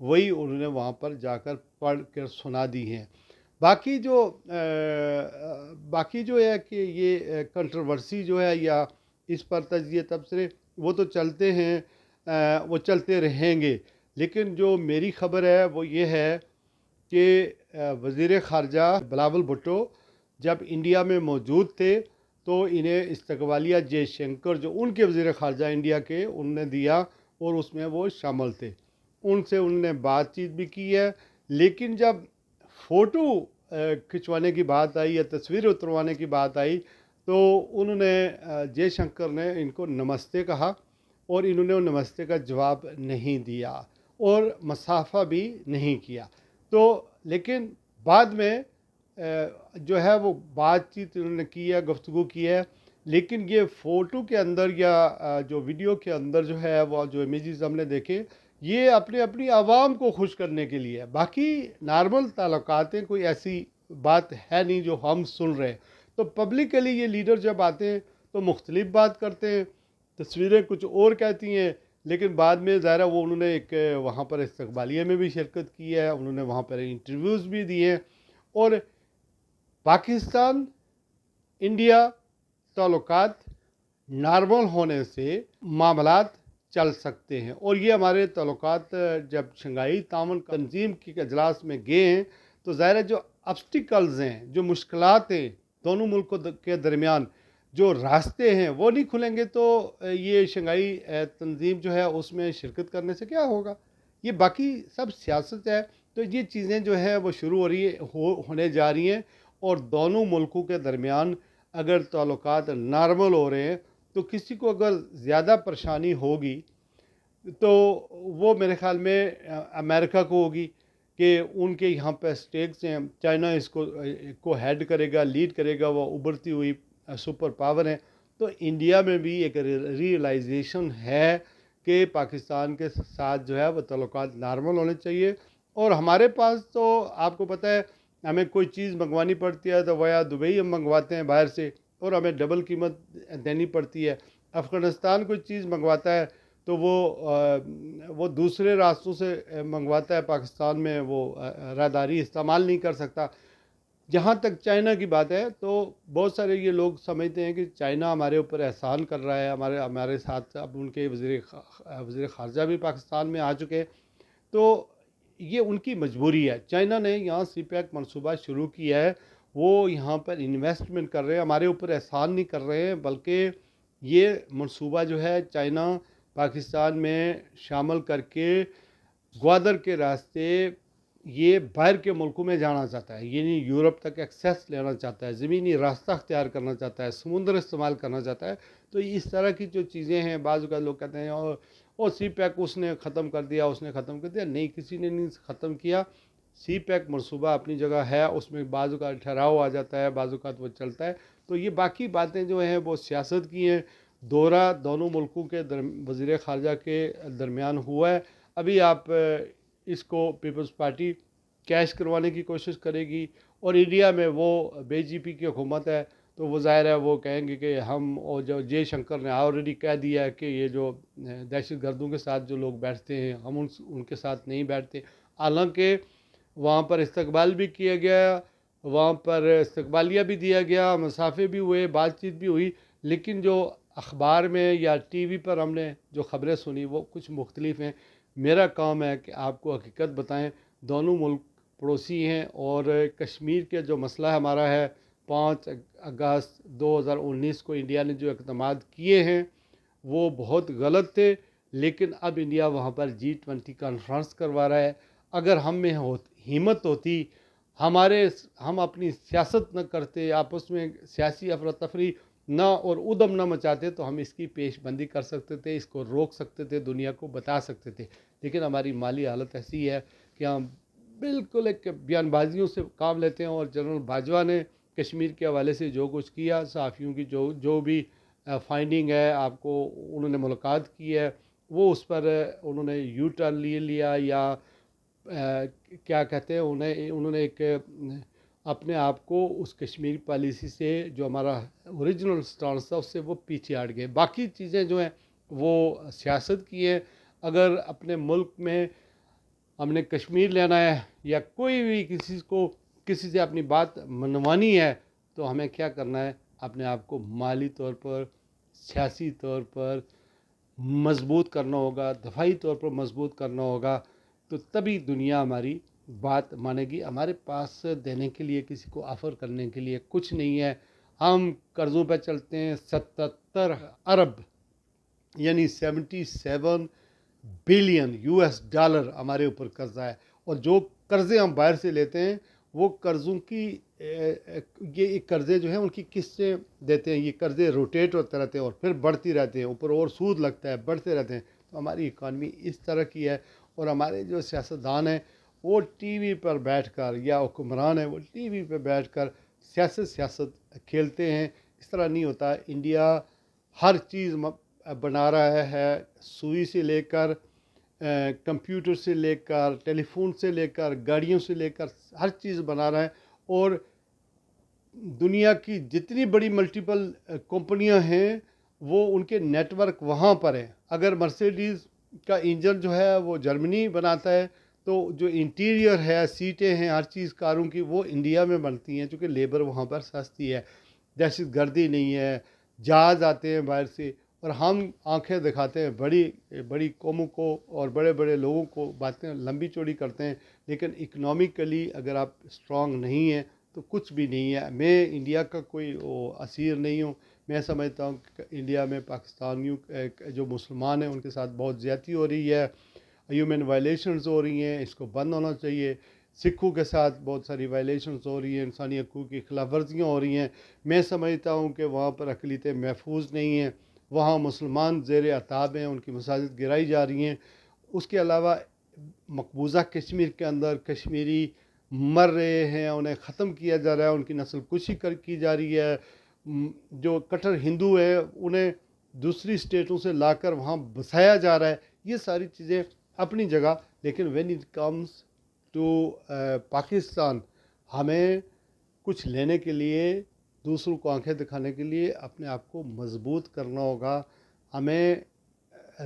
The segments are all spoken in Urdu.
وہی انہوں نے وہاں پر جا کر پڑھ کر سنا دی ہیں۔ باقی جو ہے کہ یہ کنٹروورسی جو ہے یا اس پر تجزیے تبصرے وہ تو چلتے ہیں، وہ چلتے رہیں گے، لیکن جو میری خبر ہے وہ یہ ہے کہ وزیر خارجہ بلاول بھٹو جب انڈیا میں موجود تھے تو انہیں استقبالیہ جے شنکر جو ان کے وزیر خارجہ انڈیا کے انہوں نے دیا، اور اس میں وہ شامل تھے، ان سے انہوں نے بات چیت بھی کی ہے۔ لیکن جب فوٹو کھنچوانے کی بات آئی یا تصویر اتروانے کی بات آئی تو انہوں نے جے شنکر نے ان کو نمستے کہا، اور انہوں نے نمستے کا جواب نہیں دیا اور مصافحہ بھی نہیں کیا۔ تو لیکن بعد میں جو ہے وہ بات چیت انہوں نے کی ہے، گفتگو کی ہے، لیکن یہ فوٹو کے اندر یا جو ویڈیو کے اندر جو ہے وہ جو امیجز ہم نے دیکھے یہ اپنی عوام کو خوش کرنے کے لیے ہے، باقی نارمل تعلقات ہیں، کوئی ایسی بات ہے نہیں جو ہم سن رہے ہیں۔ تو پبلکلی یہ لیڈر جب آتے ہیں تو مختلف بات کرتے ہیں، تصویریں کچھ اور کہتی ہیں، لیکن بعد میں ظاہر ہے وہ انہوں نے ایک وہاں پر استقبالیہ میں بھی شرکت کی ہے، انہوں نے وہاں پر انٹرویوز بھی دیے ہیں، اور پاکستان انڈیا تعلقات نارمل ہونے سے معاملات چل سکتے ہیں، اور یہ ہمارے تعلقات جب شنگھائی تعاون تنظیم کی اجلاس میں گئے ہیں تو ظاہر ہے جو آبسٹیکلز ہیں، جو مشکلات ہیں دونوں ملکوں کے درمیان، جو راستے ہیں وہ نہیں کھلیں گے تو یہ شنگھائی تنظیم جو ہے اس میں شرکت کرنے سے کیا ہوگا؟ یہ باقی سب سیاست ہے۔ تو یہ چیزیں جو ہے وہ شروع ہونے جا رہی ہیں، اور دونوں ملکوں کے درمیان اگر تعلقات نارمل ہو رہے ہیں تو کسی کو اگر زیادہ پریشانی ہوگی تو وہ میرے خیال میں امریکہ کو ہوگی کہ ان کے یہاں پہ اسٹیکس ہیں، چائنا اس کو ہیڈ کرے گا، لیڈ کرے گا، وہ ابھرتی ہوئی سپر پاور ہیں۔ تو انڈیا میں بھی ایک ریئلائزیشن ہے کہ پاکستان کے ساتھ جو ہے وہ تعلقات نارمل ہونے چاہیے، اور ہمارے پاس تو آپ کو پتہ ہے ہمیں کوئی چیز منگوانی پڑتی ہے تو ویا دبئی ہم منگواتے ہیں باہر سے، اور ہمیں ڈبل قیمت دینی پڑتی ہے۔ افغانستان کوئی چیز منگواتا ہے تو وہ دوسرے راستوں سے منگواتا ہے، پاکستان میں وہ راہداری استعمال نہیں کر سکتا۔ جہاں تک چائنا کی بات ہے تو بہت سارے یہ لوگ سمجھتے ہیں کہ چائنا ہمارے اوپر احسان کر رہا ہے، ہمارے ساتھ اب ان کے وزیر خارجہ بھی پاکستان میں آ چکے ہیں، تو یہ ان کی مجبوری ہے۔ چائنا نے یہاں سی پیک منصوبہ شروع کیا ہے، وہ یہاں پر انویسٹمنٹ کر رہے ہیں، ہمارے اوپر احسان نہیں کر رہے ہیں، بلکہ یہ منصوبہ جو ہے چائنا پاکستان میں شامل کر کے گوادر کے راستے یہ باہر کے ملکوں میں جانا چاہتا ہے، یعنی یورپ تک ایکسیس لینا چاہتا ہے، زمینی راستہ اختیار کرنا چاہتا ہے، سمندر استعمال کرنا چاہتا ہے۔ تو اس طرح کی جو چیزیں ہیں، بعض اوقات لوگ کہتے ہیں اور سی پیک اس نے ختم کر دیا، اس نے ختم کر دیا، نہیں، کسی نے نہیں ختم کیا۔ سی پیک منصوبہ اپنی جگہ ہے، اس میں بعض اوقات ٹھہراؤ آ جاتا ہے، بعض اوقات وہ چلتا ہے۔ تو یہ باقی باتیں جو ہیں وہ سیاست کی ہیں۔ دورہ دونوں ملکوں کے وزیر خارجہ کے درمیان ہوا ہے، ابھی آپ اس کو پیپلز پارٹی کیش کروانے کی کوشش کرے گی، اور انڈیا میں وہ بی جے پی کی حکومت ہے تو وہ ظاہر ہے وہ کہیں گے کہ ہم، اور جو جے شنکر نے آلریڈی کہہ دیا ہے کہ یہ جو دہشت گردوں کے ساتھ جو لوگ بیٹھتے ہیں ہم ان کے ساتھ نہیں بیٹھتے، حالانکہ وہاں پر استقبال بھی کیا گیا، وہاں پر استقبالیہ بھی دیا گیا، مسافے بھی ہوئے، بات چیت بھی ہوئی، لیکن جو اخبار میں یا ٹی وی پر ہم نے جو خبریں سنی وہ کچھ مختلف ہیں۔ میرا کام ہے کہ آپ کو حقیقت بتائیں، دونوں ملک پڑوسی ہیں، اور کشمیر کے جو مسئلہ ہمارا ہے، 5 اگست 2019 کو انڈیا نے جو اقدامات کیے ہیں وہ بہت غلط تھے، لیکن اب انڈیا وہاں پر G20 کانفرنس کروا رہا ہے۔ اگر ہم میں ہمت ہوتی، ہم اپنی سیاست نہ کرتے، آپس میں سیاسی افراتفری نہ اور ادھم نہ مچاتے تو ہم اس کی پیش بندی کر سکتے تھے، اس کو روک سکتے تھے، دنیا کو بتا سکتے تھے، لیکن ہماری مالی حالت ایسی ہے کہ ہم بالکل ایک بیان بازیوں سے کام لیتے ہیں، اور جنرل باجوہ نے کشمیر کے حوالے سے جو کچھ کیا، صحافیوں کی جو بھی فائنڈنگ ہے، آپ کو انہوں نے ملاقات کی ہے، وہ اس پر انہوں نے یو ٹرن لیا یا کیا کہتے ہیں انہوں نے ایک اپنے آپ کو اس کشمیر پالیسی سے جو ہمارا اوریجنل سٹانس تھا اس سے وہ پیچھے ہٹ گئے۔ باقی چیزیں جو ہیں وہ سیاست کی ہیں۔ اگر اپنے ملک میں ہم نے کشمیر لینا ہے یا کوئی بھی کسی سے اپنی بات منوانی ہے تو ہمیں کیا کرنا ہے؟ اپنے آپ کو مالی طور پر، سیاسی طور پر مضبوط کرنا ہوگا، دفاعی طور پر مضبوط کرنا ہوگا، تو تبھی دنیا ہماری بات مانے گی۔ ہمارے پاس دینے کے لیے، کسی کو آفر کرنے کے لیے کچھ نہیں ہے۔ ہم قرضوں پہ چلتے ہیں، 77 ارب یعنی 77 بلین US ڈالر ہمارے اوپر قرضہ ہے، اور جو قرضے ہم باہر سے لیتے ہیں وہ قرضوں کی یہ قرضے جو ہیں ان کی قسطیں دیتے ہیں، یہ قرضے روٹیٹ ہوتے رہتے ہیں اور پھر بڑھتی رہتے ہیں، اوپر اور سود لگتا ہے، بڑھتے رہتے ہیں۔ تو ہماری اکانومی اس طرح کی ہے، اور ہمارے جو سیاستدان ہیں وہ ٹی وی پر بیٹھ کر، یا حکمران ہیں وہ ٹی وی پہ بیٹھ کر سیاست کھیلتے ہیں۔ اس طرح نہیں ہوتا۔ انڈیا ہر چیز بنا رہا ہے، سوئی سے لے کر کمپیوٹر سے لے کر ٹیلی فون سے لے کر گاڑیوں سے لے کر ہر چیز بنا رہا ہے، اور دنیا کی جتنی بڑی ملٹیپل کمپنیاں ہیں وہ ان کے نیٹ ورک وہاں پر ہیں۔ اگر مرسیڈیز کا انجن جو ہے وہ جرمنی بناتا ہے تو جو انٹیریئر ہے، سیٹیں ہیں، ہر چیز کاروں کی وہ انڈیا میں بنتی ہیں، چونکہ لیبر وہاں پر سستی ہے، دہشت گردی نہیں ہے، جہاز آتے ہیں باہر سے، اور ہم آنکھیں دکھاتے ہیں بڑی بڑی قوموں کو اور بڑے بڑے لوگوں کو، باتیں لمبی چوڑی کرتے ہیں، لیکن اکنامکلی اگر آپ اسٹرانگ نہیں ہیں تو کچھ بھی نہیں ہے۔ میں انڈیا کا کوئی اسیر نہیں ہوں۔ میں سمجھتا ہوں کہ انڈیا میں پاکستانیوں جو مسلمان ہیں ان کے ساتھ بہت زیادتی ہو رہی ہے، ہیومن وائلیشنز ہو رہی ہیں، اس کو بند ہونا چاہیے۔ سکھوں کے ساتھ بہت ساری وائلیشنز ہو رہی ہیں، انسانی حقوق کی خلاف ورزیاں ہو رہی ہیں۔ میں سمجھتا ہوں کہ وہاں پر اقلیتیں محفوظ نہیں ہیں، وہاں مسلمان زیر عتاب ہیں، ان کی مساجد گرائی جا رہی ہیں۔ اس کے علاوہ مقبوضہ کشمیر کے اندر کشمیری مر رہے ہیں، انہیں ختم کیا جا رہا ہے، ان کی نسل کشی کی جا رہی ہے۔ جو کٹر ہندو ہیں انہیں دوسری اسٹیٹوں سے لا کر وہاں بسایا جا رہا ہے۔ یہ ساری چیزیں اپنی جگہ، لیکن when it comes to Pakistan, ہمیں کچھ لینے کے لیے، دوسروں کو آنکھیں دکھانے کے لیے اپنے آپ کو مضبوط کرنا ہوگا، ہمیں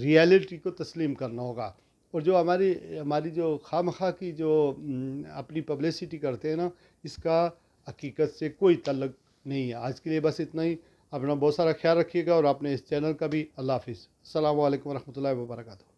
ریئلٹی کو تسلیم کرنا ہوگا۔ اور جو ہماری جو خواہ مخواہ کی جو اپنی پبلسٹی کرتے ہیں نا، اس کا حقیقت سے کوئی تعلق نہیں ہے۔ آج کے لیے بس اتنا ہی۔ اپنا بہت سارا خیال رکھیے گا، اور اپنے اس چینل کا بھی۔ اللہ حافظ۔ السلام علیکم ورحمۃ اللہ وبرکاتہ۔